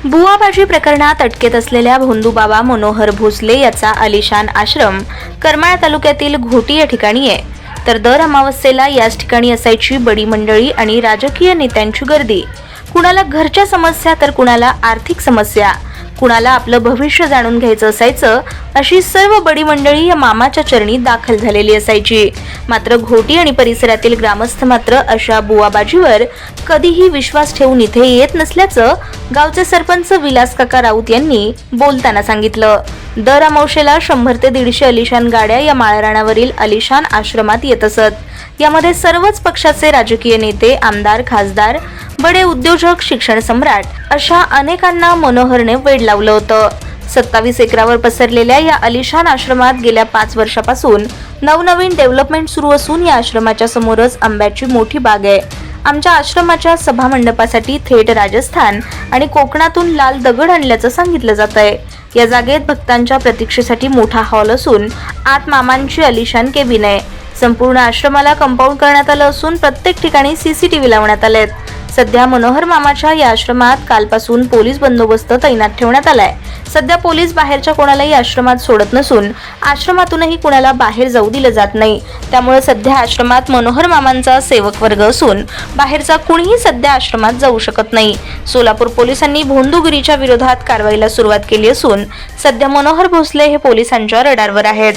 बुवाबाजी प्रकरणात अटकेत असलेल्या भोंदूबाबा मनोहर भोसले याचा आलिशान आश्रम करमाळा तालुक्यातील घोटी या ठिकाणी आहे। तर दर अमावस्येला याच ठिकाणी असायची बडी मंडळी आणि राजकीय नेत्यांची गर्दी। कुणाला घरच्या समस्या तर कुणाला आर्थिक समस्या, कुणाला आपलं भविष्य जाणून घ्यायचं असायचं, अशी सर्व बडी मंडळी या मामाच्या चरणी दाखल झालेली असायची। मात्र घोटी आणि परिसरातील ग्रामस्थ मात्र अशा बुवाबाजीवर कधीही विश्वास ठेवून इथे येत नसल्याचं गावचे सरपंच विलास काका राऊत यांनी बोलताना सांगितलं। दर अमावस्येला 100 ते 150 आलिशान गाड्या या माळरानावरील आलिशान आश्रमात येत असत। यामध्ये सर्वच पक्षाचे राजकीय नेते, आमदार, खासदार, बडे उद्योजक, शिक्षण सम्राट अशा अनेकांना मनोहरने वेड लावलं होतं। 27 एकरावर पसरलेल्या या आलिशान आश्रमात गेल्या 5 वर्षापासून नवनवीन डेव्हलपमेंट सुरू असून या आश्रमाच्या समोरच आंब्याची मोठी बाग आहे। आमच्या आश्रमाच्या सभा मंडपासाठी थेट राजस्थान आणि कोकणातून लाल दगड आणल्याचं सांगितलं जातंय। या जागेत भक्तांच्या प्रतीक्षेसाठी मोठा हॉल असून आत मामांची आलिशान केबिन आहे। संपूर्ण आश्रमाला कंपाऊंड करण्यात आलं असून प्रत्येक ठिकाणी सीसीटीव्ही लावण्यात आलेत। सध्या मनोहर मामाच्या या आश्रमात कालपासून पोलीस बंदोबस्त तैनात ठेवण्यात आलाय। सध्या पोलीस बाहेरच्या कोणालाही आश्रमात सोडत नसून आश्रमातूनही कुणाला बाहेर जाऊ दिलं जात नाही। त्यामुळे सध्या आश्रमात मनोहर मामांचा सेवक वर्ग असून बाहेरचा कुणीही सध्या आश्रमात जाऊ शकत नाही। सोलापूर पोलिसांनी भोंदूगिरीच्या विरोधात कारवाईला सुरुवात केली असून सध्या मनोहर भोसले हे पोलिसांच्या रडारवर आहेत।